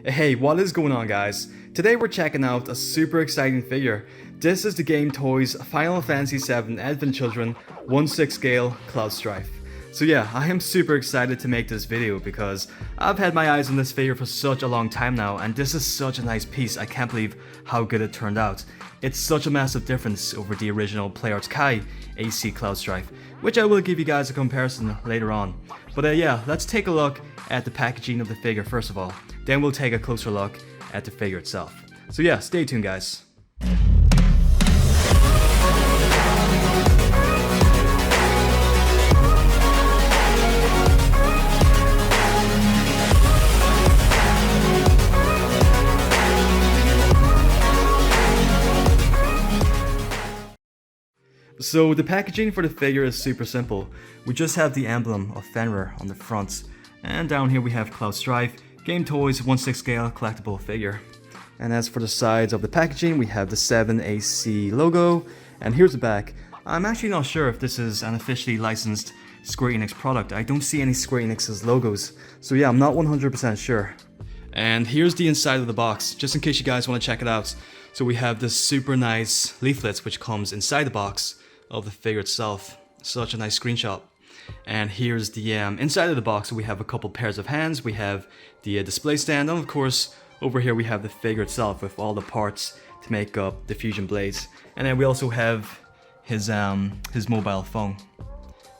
Hey, what is going on, guys? Today we're checking out a super exciting figure. This is the GameToys Final Fantasy VII Advent Children 1/6 scale Cloud Strife. So yeah, I am super excited to make this video because I've had my eyes on this figure for such a long time now, and this is such a nice piece. I can't believe how good it turned out. It's such a massive difference over the original PlayArts AC Cloud Strife, which I will give you guys a comparison later on. But yeah, let's take a look at the packaging of the figure first of all. Then we'll take a closer look at the figure itself. So yeah, stay tuned, guys. So the packaging for the figure is super simple. We just have the emblem of Fenrir on the front, and down here we have Cloud Strife, GameToys 1/6 scale collectible figure. And as for the sides of the packaging, we have the VII AC logo, and here's the back. I'm actually not sure if this is an officially licensed Square Enix product. I don't see any Square Enix's logos, so yeah, I'm not 100% sure. And here's the inside of the box, just in case you guys want to check it out. So we have this super nice leaflet which comes inside the box of the figure itself. Such a nice screenshot. And here's the inside of the box. We have a couple pairs of hands, we have the display stand, and of course over here we have the figure itself with all the parts to make up the fusion blades. And then we also have his mobile phone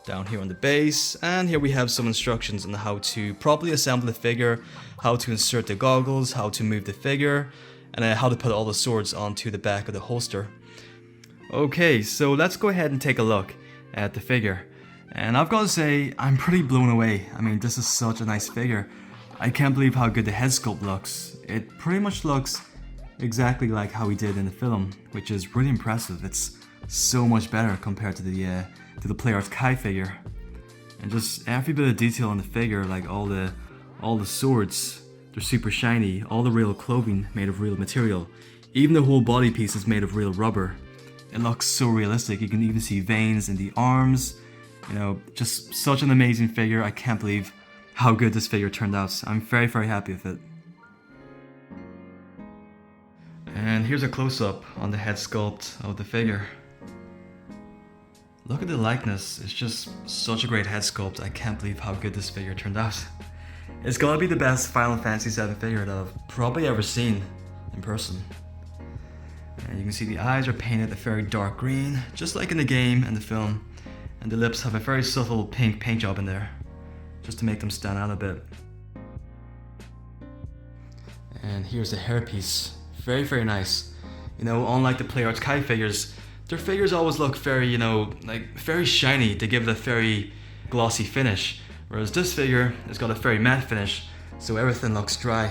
down here on the base, and here we have some instructions on how to properly assemble the figure, how to insert the goggles, how to move the figure, and how to put all the swords onto the back of the holster. Okay, so let's go ahead and take a look at the figure. And I've got to say, I'm pretty blown away. I mean, this is such a nice figure. I can't believe how good the head sculpt looks. It pretty much looks exactly like how he did in the film, which is really impressive. It's so much better compared to the PlayArts Kai figure. And just every bit of detail on the figure, like all the swords, they're super shiny. All the real clothing made of real material. Even the whole body piece is made of real rubber. It looks so realistic. You can even see veins in the arms. You know, just such an amazing figure. I can't believe how good this figure turned out. I'm very, very happy with it. And here's a close-up on the head sculpt of the figure. Look at the likeness. It's just such a great head sculpt. I can't believe how good this figure turned out. It's gotta be the best Final Fantasy VII figure that I've probably ever seen in person. And you can see the eyes are painted a very dark green, just like in the game and the film. And the lips have a very subtle pink paint job in there, just to make them stand out a bit. And here's the hairpiece. Very, very nice. You know, unlike the PlayArts Kai figures, their figures always look very, you know, like very shiny to give it a very glossy finish. Whereas this figure has got a very matte finish, so everything looks dry.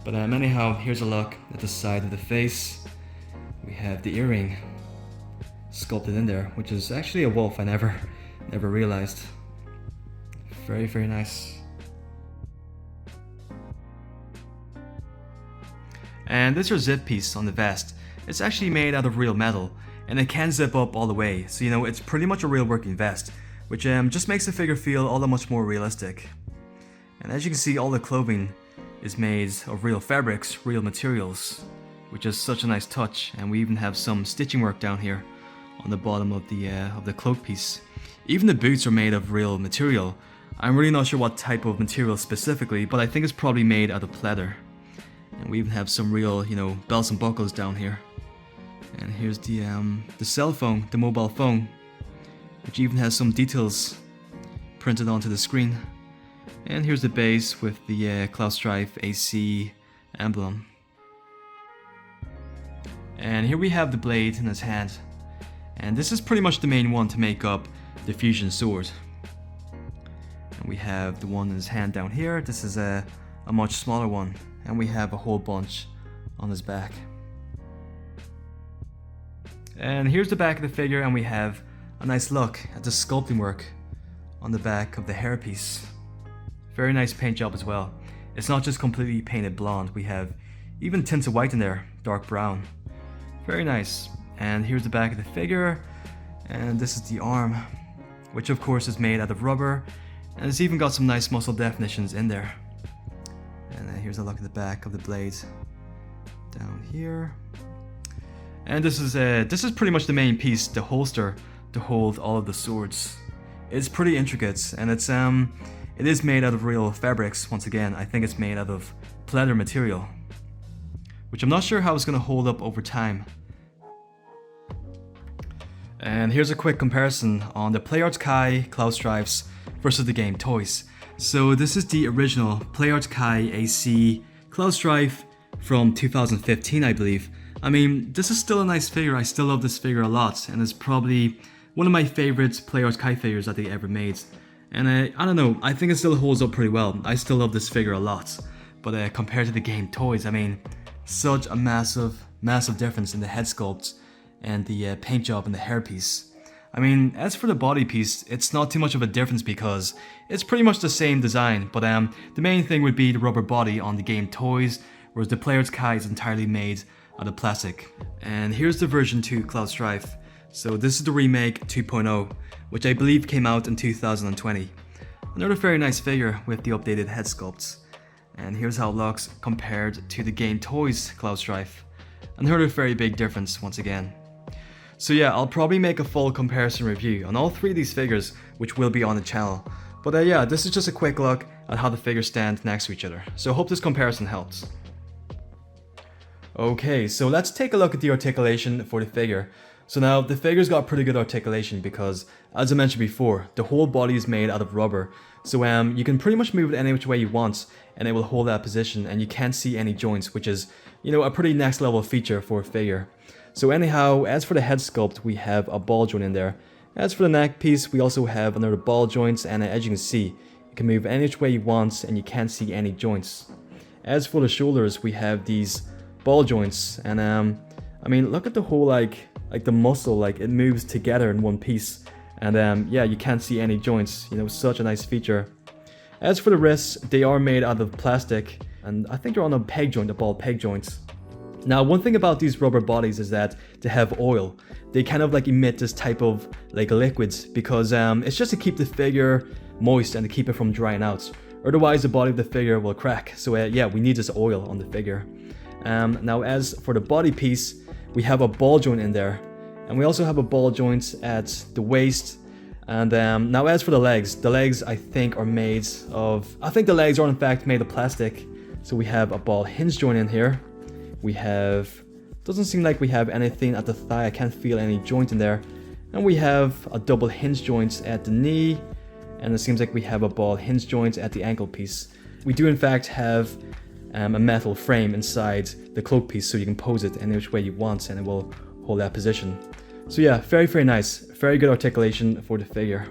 But anyhow, here's a look at the side of the face. We have the earring sculpted in there, which is actually a wolf. I never realized. Very, very nice. And this is your zip piece on the vest. It's actually made out of real metal, and it can zip up all the way. So you know, it's pretty much a real working vest, which just makes the figure feel all that much more realistic. And as you can see, all the clothing is made of real fabrics, real materials, which is such a nice touch. And we even have some stitching work down here on the bottom of the cloak piece. Even the boots are made of real material. I'm really not sure what type of material specifically, but I think it's probably made out of pleather. And we even have some real, you know, belts and buckles down here. And here's the cell phone, the mobile phone, which even has some details printed onto the screen. And here's the base with the Cloud Strife AC emblem. And here we have the blade in his hand. And this is pretty much the main one to make up the fusion sword. And we have the one in his hand down here. This is a much smaller one. And we have a whole bunch on his back. And here's the back of the figure, and we have a nice look at the sculpting work on the back of the hairpiece. Very nice paint job as well. It's not just completely painted blonde. We have even tints of white in there, dark brown. Very nice. And here's the back of the figure, and this is the arm, which of course is made out of rubber, and it's even got some nice muscle definitions in there. And here's a look at the back of the blade down here. And this is pretty much the main piece, the holster to hold all of the swords. It's pretty intricate, and it is made out of real fabrics. Once again, I think it's made out of pleather material, which I'm not sure how it's going to hold up over time. And here's a quick comparison on the PlayArts Kai Cloud Strifes versus the GameToys. So this is the original PlayArts Kai AC Cloud Strife from 2015, I believe. I mean, this is still a nice figure. I still love this figure a lot, and it's probably one of my favorite PlayArts Kai figures that they ever made. And I don't know, I think it still holds up pretty well. I still love this figure a lot. But compared to the GameToys, I mean, such a massive difference in the head sculpt and the paint job and the hairpiece. I mean, as for the body piece, it's not too much of a difference because it's pretty much the same design, but the main thing would be the rubber body on the GameToys, whereas the PlayArts Kai is entirely made out of plastic. And here's the version 2 Cloud Strife. So this is the remake 2.0, which I believe came out in 2020. Another very nice figure with the updated head sculpts. And here's how it looks compared to the GameToys Cloud Strife. Another very big difference once again. So yeah, I'll probably make a full comparison review on all three of these figures, which will be on the channel. But yeah, this is just a quick look at how the figures stand next to each other. So I hope this comparison helps. Okay, so let's take a look at the articulation for the figure. So now, the figure's got pretty good articulation because, as I mentioned before, the whole body is made out of rubber. So you can pretty much move it any which way you want, and it will hold that position, and you can't see any joints, which is, you know, a pretty next level feature for a figure. So anyhow, as for the head sculpt, we have a ball joint in there. As for the neck piece, we also have another ball joint, and as you can see, you can move any which way you want, and you can't see any joints. As for the shoulders, we have these ball joints, and I mean, look at the whole like the muscle, like it moves together in one piece, and yeah, you can't see any joints. You know, such a nice feature. As for the wrists, they are made out of plastic, and I think they're on a peg joint, a ball peg joint. Now, one thing about these rubber bodies is that they have oil. They kind of like emit this type of like liquids because it's just to keep the figure moist and to keep it from drying out. Otherwise, the body of the figure will crack. So yeah, we need this oil on the figure. Now, as for the body piece, we have a ball joint in there, and we also have a ball joint at the waist. And now, as for the legs I think are made of, I think the legs are in fact made of plastic. So we have a ball hinge joint in here. We have, doesn't seem like we have anything at the thigh. I can't feel any joint in there. And we have a double hinge joint at the knee, and it seems like we have a ball hinge joint at the ankle piece. We do in fact have a metal frame inside the cloak piece, so you can pose it any which way you want and it will hold that position. So yeah, very nice, very good articulation for the figure.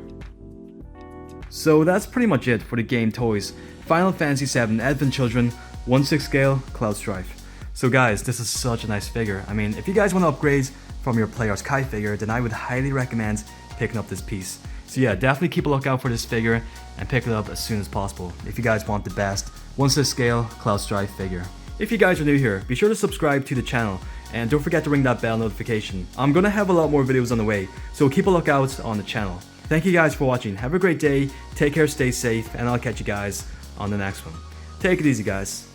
So that's pretty much it for the GameToys Final Fantasy VII Advent Children 1/6 scale Cloud Strife. So guys, this is such a nice figure. I mean, if you guys want to upgrade from your PlayArts Kai figure, then I would highly recommend picking up this piece. So yeah, definitely keep a lookout for this figure and pick it up as soon as possible if you guys want the best 1/6 scale Cloud Strife figure. If you guys are new here, be sure to subscribe to the channel and don't forget to ring that bell notification. I'm gonna have a lot more videos on the way, so keep a lookout on the channel. Thank you guys for watching. Have a great day, take care, stay safe, and I'll catch you guys on the next one. Take it easy, guys.